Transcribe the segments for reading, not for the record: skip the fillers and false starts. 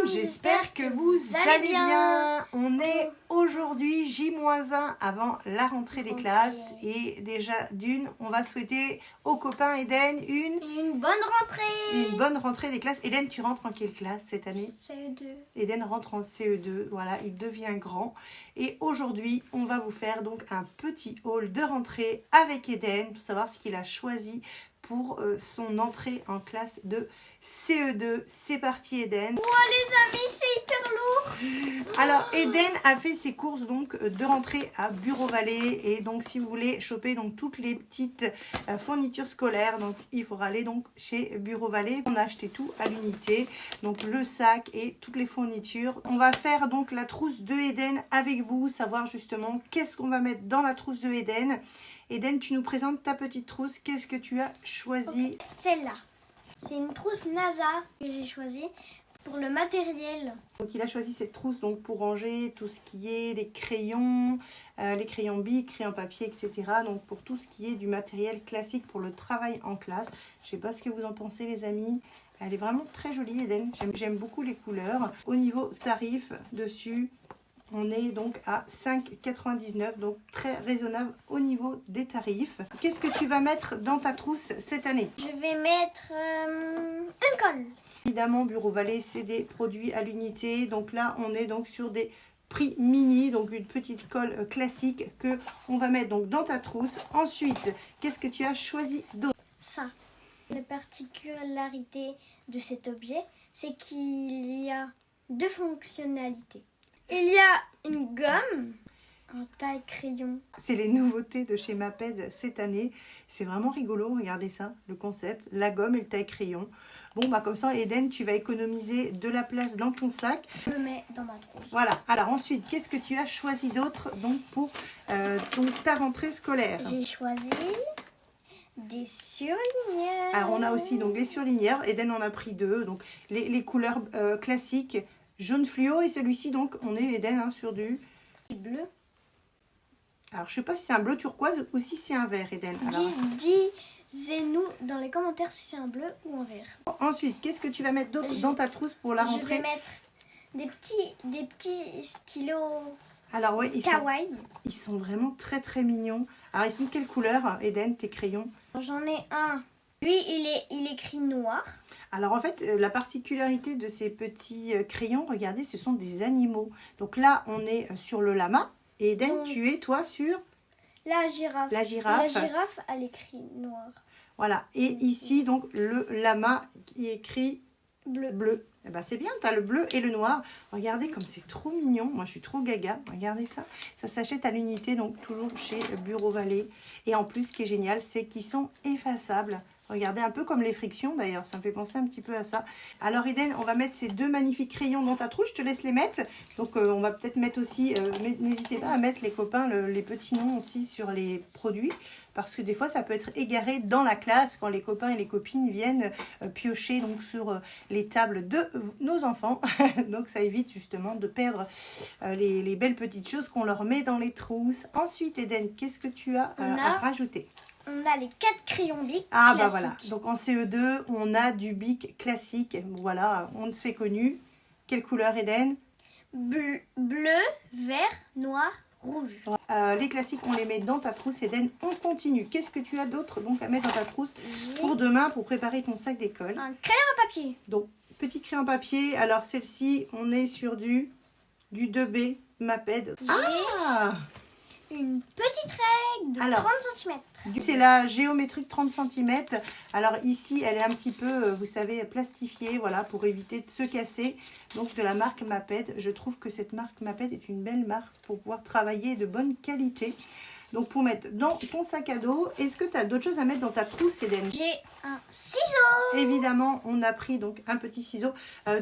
monde, j'espère que vous allez bien. On est aujourd'hui J-1 avant la rentrée des classes et déjà on va souhaiter aux copains Eden une bonne rentrée. Une bonne rentrée des classes. Eden, tu rentres en quelle classe cette année? CE2. Eden rentre en CE2, voilà, il devient grand. Et aujourd'hui, on va vous faire donc un petit haul de rentrée avec Eden pour savoir ce qu'il a choisi pour son entrée en classe de CE2. C'est parti Eden. Oh les amis, c'est hyper lourd. Alors Eden a fait ses courses donc de rentrée à Bureau Vallée et donc si vous voulez choper donc toutes les petites fournitures scolaires, donc il faudra aller donc chez Bureau Vallée. On a acheté tout à l'unité, donc le sac et toutes les fournitures. On va faire donc la trousse de Eden avec vous, savoir justement qu'est-ce qu'on va mettre dans la trousse de Eden. Eden, tu nous présentes ta petite trousse. Qu'est-ce que tu as choisi? Celle-là, c'est une trousse NASA que j'ai choisie pour le matériel. Donc il a choisi cette trousse donc pour ranger tout ce qui est les crayons bic, crayons papier, etc. Donc pour tout ce qui est du matériel classique pour le travail en classe. Je ne sais pas ce que vous en pensez les amis. Elle est vraiment très jolie Eden. J'aime beaucoup les couleurs. Au niveau tarif dessus, on est donc à 5,99 €, donc très raisonnable au niveau des tarifs. Qu'est-ce que tu vas mettre dans ta trousse cette année? Je vais mettre un col. Évidemment, Bureau Vallée, c'est des produits à l'unité. Donc là, on est donc sur des prix mini, donc une petite colle classique que on va mettre donc dans ta trousse. Ensuite, qu'est-ce que tu as choisi d'autre? Ça. La particularité de cet objet, c'est qu'il y a deux fonctionnalités. Il y a une gomme en taille crayon. C'est les nouveautés de chez Maped cette année. C'est vraiment rigolo, regardez ça, le concept, la gomme et le taille crayon. Bon, bah comme ça, Eden, tu vas économiser de la place dans ton sac. Je le mets dans ma trousse. Voilà. Alors ensuite, qu'est-ce que tu as choisi d'autre donc pour ta rentrée scolaire? J'ai choisi des surligneurs. Alors on a aussi donc les surligneurs. Eden en a pris deux. Donc les couleurs classiques, jaune fluo et celui-ci donc on est Eden hein, sur du bleu. Alors je sais pas si c'est un bleu turquoise ou si c'est un vert Eden. Alors, Disez-nous dans les commentaires si c'est un bleu ou un vert. Ensuite, qu'est-ce que tu vas mettre d'autre dans ta trousse pour la rentrée? Je vais mettre des petits stylos. Alors ouais, kawaii. Ils sont vraiment très très mignons. Alors ils sont de quelle couleur Eden, tes crayons? J'en ai un. Lui, il est écrit noir. Alors en fait, la particularité de ces petits crayons, regardez, ce sont des animaux. Donc là, on est sur le lama. Et Eden, donc, tu es toi sur la girafe. La girafe. La girafe, elle écrit noir. Voilà. Et ici, donc, le lama qui écrit bleu. Eh ben, c'est bien, tu as le bleu et le noir. Regardez comme c'est trop mignon. Moi, je suis trop gaga. Regardez ça. Ça s'achète à l'unité, donc toujours chez Bureau Vallée. Et en plus, ce qui est génial, c'est qu'ils sont effaçables. Regardez, un peu comme les frictions d'ailleurs, ça me fait penser un petit peu à ça. Alors Eden, on va mettre ces deux magnifiques crayons dans ta trousse, je te laisse les mettre. Donc on va peut-être mettre aussi, n'hésitez pas à mettre les copains, les petits noms aussi sur les produits. Parce que des fois ça peut être égaré dans la classe quand les copains et les copines viennent piocher donc, sur les tables de nos enfants. Donc ça évite justement de perdre les belles petites choses qu'on leur met dans les trousses. Ensuite Eden, qu'est-ce que tu as à rajouter? On a les 4 crayons bic classiques. Bah voilà, donc en CE2, on a du bic classique. Voilà, on s'est connu. Quelle couleur Eden? Bleu, vert, noir, rouge. Les classiques, on les met dans ta trousse Eden. On continue. Qu'est-ce que tu as d'autre donc à mettre dans ta trousse pour demain, pour préparer ton sac d'école? Un crayon à papier. Donc, petit crayon papier. Alors celle-ci, on est sur du 2B Maped. Une petite règle de 30 cm. C'est la géométrique 30 cm. Alors ici, elle est un petit peu, vous savez, plastifiée, voilà, pour éviter de se casser. Donc de la marque Maped. Je trouve que cette marque Maped est une belle marque pour pouvoir travailler de bonne qualité. Donc pour mettre dans ton sac à dos, est-ce que tu as d'autres choses à mettre dans ta trousse, Eden? J'ai un ciseau. Évidemment, on a pris donc un petit ciseau.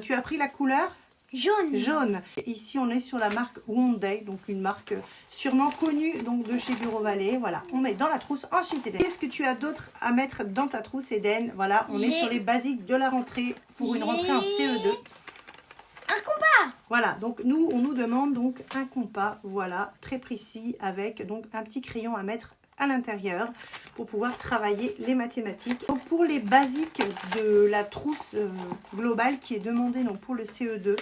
Tu as pris la couleur jaune. Ici, on est sur la marque Wonday, donc une marque sûrement connue donc de chez Bureau Vallée. Voilà, on met dans la trousse. Ensuite, Eden, qu'est-ce que tu as d'autre à mettre dans ta trousse, Eden? Voilà, on est sur les basiques de la rentrée pour une rentrée en CE2. Un compas. Voilà, donc nous, on nous demande donc un compas, voilà, très précis, avec donc un petit crayon à mettre à l'intérieur pour pouvoir travailler les mathématiques. Donc pour les basiques de la trousse globale qui est demandée donc pour le CE2,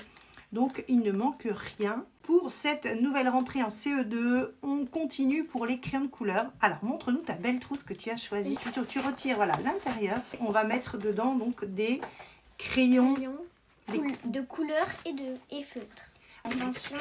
Donc il ne manque rien. Pour cette nouvelle rentrée en CE2, on continue pour les crayons de couleur. Alors montre-nous ta belle trousse que tu as choisie. Tu retires voilà l'intérieur. On va mettre dedans donc des crayons de couleur et feutre. Attention,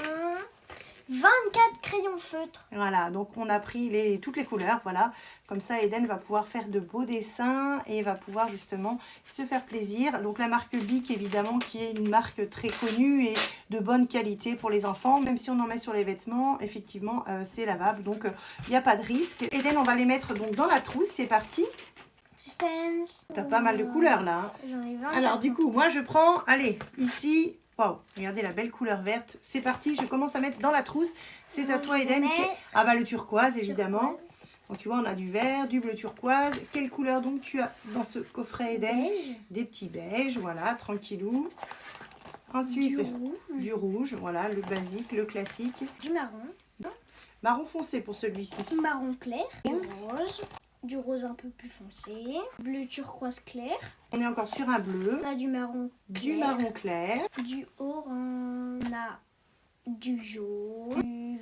24 crayons feutres. Voilà, donc on a pris toutes les couleurs, voilà. Comme ça, Eden va pouvoir faire de beaux dessins et va pouvoir justement se faire plaisir. Donc la marque Bic, évidemment, qui est une marque très connue et de bonne qualité pour les enfants. Même si on en met sur les vêtements, effectivement, c'est lavable. Donc il n'y a pas de risque. Eden, on va les mettre donc dans la trousse. C'est parti. Suspense. T'as pas mal de couleurs là. Hein. J'en ai 20. Alors du coup, moi je prends, allez, ici... Waouh, regardez la belle couleur verte. C'est parti, je commence à mettre dans la trousse. C'est à toi, Eden. Ah bah le turquoise, évidemment. Donc tu vois, on a du vert, du bleu turquoise. Quelle couleur donc tu as dans ce coffret, Eden? Beige. Des petits beiges, voilà, tranquillou. Ensuite, du rouge, voilà, le basique, le classique. Du marron. Marron foncé pour celui-ci. Marron clair. Du rose. Du rose un peu plus foncé. Bleu turquoise clair. On est encore sur un bleu. On a du marron clair. Du marron clair. Du orange. On a du jaune.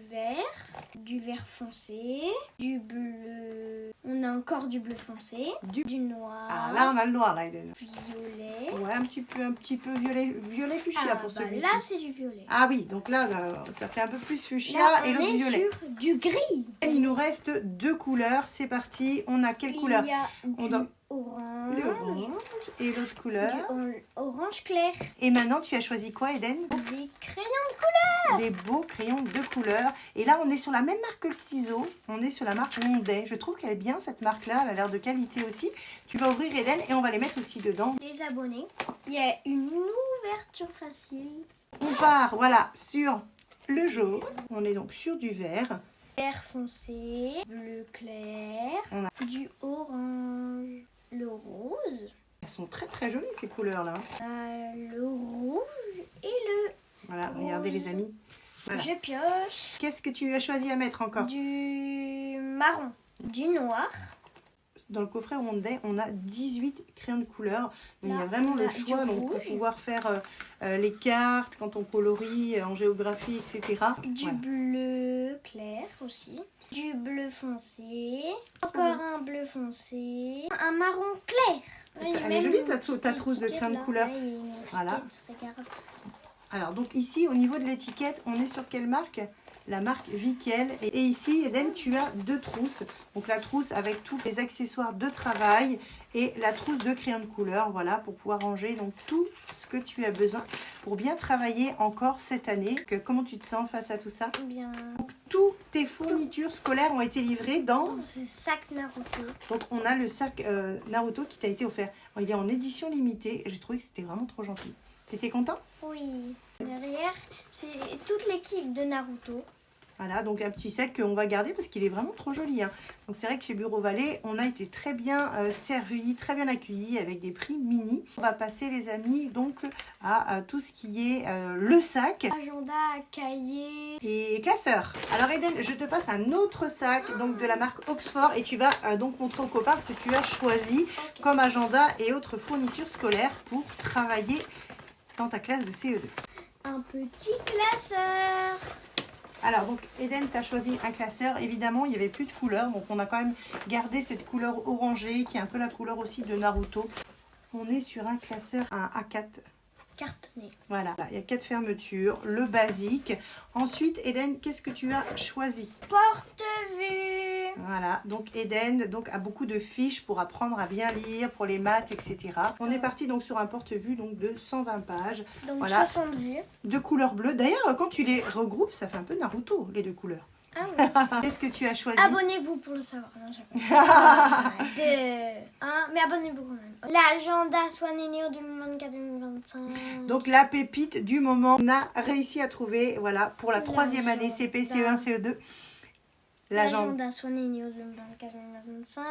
Du vert foncé. Du bleu. On a encore du bleu foncé. Du noir. Ah là, on a le noir, là, Eden. Violet. Ouais, un petit peu violet fuchsia pour celui-ci. Là, c'est du violet. Ah oui, donc là, ça fait un peu plus fuchsia Là, et l'autre violet. Sur du gris. Et il nous reste 2 couleurs. C'est parti. On a quelle couleur? Il y a On du doit- orange. Le orange et l'autre couleur. Du orange clair. Et maintenant, tu as choisi quoi, Eden? Des crayons de couleur. Des beaux crayons de couleur. Et là, on est sur la même marque que le ciseau. On est sur la marque Mondet. Je trouve qu'elle est bien, cette marque-là. Elle a l'air de qualité aussi. Tu vas ouvrir, Eden, et on va les mettre aussi dedans. Les abonnés. Il y a une ouverture facile. On part, voilà, sur le jaune. On est donc sur du vert. Vert foncé. Bleu clair. On a- Du orange. Le rose. Elles sont très très jolies, ces couleurs-là. Le rouge. Et le... Voilà, regardez les amis. Voilà. Je pioche. Qu'est-ce que tu as choisi à mettre encore? Du marron. Du noir. Dans le coffret Mondet, on a 18 crayons de couleur. Donc il y a Là, vraiment on le a choix du donc, pour rouge. pouvoir faire les cartes, quand on colorie en géographie, etc. Du Voilà. bleu clair aussi. Du bleu foncé. Encore un bleu foncé. Un marron clair. Elle est jolie ta trousse de crayons de couleur. Voilà. Regarde. Alors donc ici, au niveau de l'étiquette, on est sur quelle marque? La marque Vickel. Et ici, Eden, tu as 2 trousses. Donc la trousse avec tous les accessoires de travail et la trousse de crayons de couleur, voilà, pour pouvoir ranger donc tout ce que tu as besoin pour bien travailler encore cette année. Comment tu te sens face à tout ça? Bien. Donc toutes tes fournitures scolaires ont été livrées dans... Dans ce sac Naruto. Donc on a le sac Naruto qui t'a été offert. Il est en édition limitée. J'ai trouvé que c'était vraiment trop gentil. T'étais content? Oui. Derrière, c'est toute l'équipe de Naruto. Voilà, donc un petit sac qu'on va garder parce qu'il est vraiment trop joli. Hein. Donc c'est vrai que chez Bureau Vallée, on a été très bien servis, très bien accueillis avec des prix mini. On va passer les amis donc à tout ce qui est le sac. Agenda, cahier. Et classeur. Alors Eden, je te passe un autre sac donc de la marque Oxford et tu vas donc montrer aux copains ce que tu as choisi comme agenda et autres fournitures scolaires pour travailler dans ta classe de CE2. Un petit classeur. Alors donc Eden, tu as choisi un classeur. Évidemment, il n'y avait plus de couleur. Donc on a quand même gardé cette couleur orangée qui est un peu la couleur aussi de Naruto. On est sur un classeur, un A4. Cartonné. Voilà, il y a 4 fermetures, le basique. Ensuite, Eden, qu'est-ce que tu as choisi? Porte-vue. Voilà, donc Eden a beaucoup de fiches pour apprendre à bien lire, pour les maths, etc. On est parti donc sur un porte-vue donc de 120 pages. Donc voilà, 60 vues. de couleur bleue. D'ailleurs, quand tu les regroupes, ça fait un peu Naruto, les 2 couleurs. Ah oui. Qu'est-ce que tu as choisi? Abonnez-vous pour le savoir. Non, j'ai pas. 2, 1, mais abonnez-vous quand même. L'agenda Swan Néo 2024-2025. Donc la pépite du moment, on a réussi à trouver, voilà, pour la 3e année CP, CE1, CE2. L'agenda Swan Néo 2024-2025.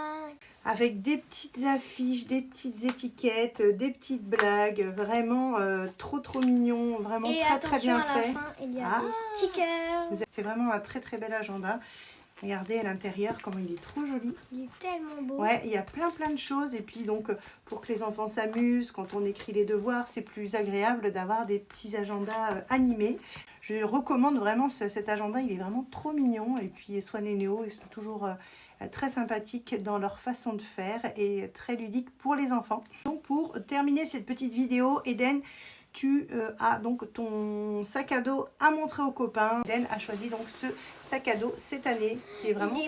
Avec des petites affiches, des petites étiquettes, des petites blagues, vraiment trop mignon, vraiment Et très bien attention, à fait. la fin, il y a des stickers. C'est vraiment un très bel agenda. Regardez à l'intérieur comment il est trop joli. Il est tellement beau. Ouais, il y a plein de choses. Et puis donc, pour que les enfants s'amusent, quand on écrit les devoirs, c'est plus agréable d'avoir des petits agendas animés. Je recommande vraiment cet agenda, il est vraiment trop mignon. Et puis Swan et Néo, ils sont toujours très sympathiques dans leur façon de faire et très ludiques pour les enfants. Donc pour terminer cette petite vidéo, Eden, tu as donc ton sac à dos à montrer aux copains. Eden a choisi donc ce sac à dos cette année qui est vraiment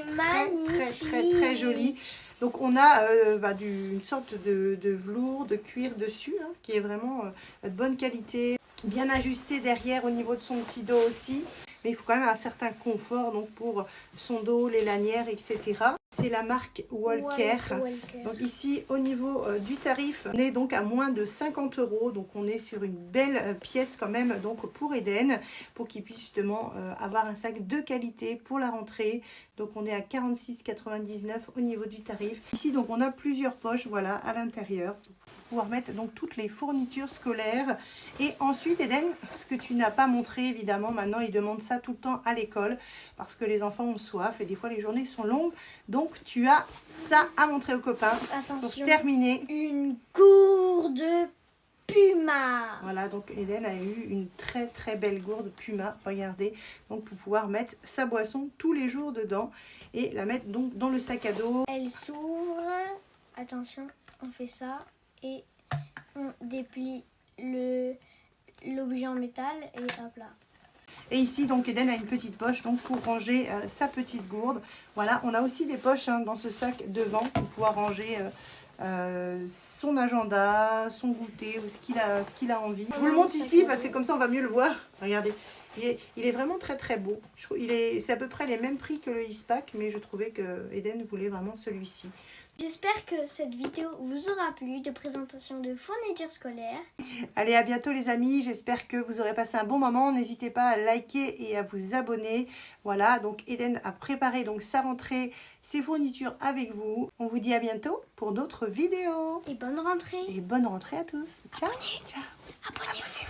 très joli. Donc on a une sorte de velours, de cuir dessus hein, qui est vraiment de bonne qualité, bien ajusté derrière au niveau de son petit dos aussi. Mais il faut quand même un certain confort donc pour son dos, les lanières, etc. C'est la marque Walker. Donc ici, au niveau du tarif, on est donc à moins de 50 €. Donc on est sur une belle pièce quand même donc pour Eden, pour qu'il puisse justement avoir un sac de qualité pour la rentrée. Donc on est à 46,99 € au niveau du tarif. Ici donc on a plusieurs poches, voilà, à l'intérieur. Pouvoir mettre donc toutes les fournitures scolaires. Et ensuite Eden, ce que tu n'as pas montré évidemment, maintenant ils demandent ça tout le temps à l'école parce que les enfants ont soif et des fois les journées sont longues, donc tu as ça à montrer aux copains. Attention, pour terminer, une gourde Puma. Voilà, donc Eden a eu une très belle gourde Puma, regardez, donc pour pouvoir mettre sa boisson tous les jours dedans et la mettre donc dans le sac à dos. Elle s'ouvre, attention, on fait ça et on déplie l'objet en métal et hop là. Et ici donc Eden a une petite poche donc pour ranger sa petite gourde. Voilà, on a aussi des poches hein, dans ce sac devant pour pouvoir ranger son agenda, son goûter ou ce qu'il a envie. Je vous le montre ici parce que comme ça on va mieux le voir. Regardez, il est vraiment très beau. C'est à peu près les mêmes prix que le Eastpak, mais je trouvais que Eden voulait vraiment celui-ci. J'espère que cette vidéo vous aura plu de présentation de fournitures scolaires. Allez, à bientôt les amis, j'espère que vous aurez passé un bon moment. N'hésitez pas à liker et à vous abonner. Voilà, donc Eden a préparé donc sa rentrée, ses fournitures avec vous. On vous dit à bientôt pour d'autres vidéos. Et bonne rentrée. Et bonne rentrée à tous. Ciao. Abonnez-vous.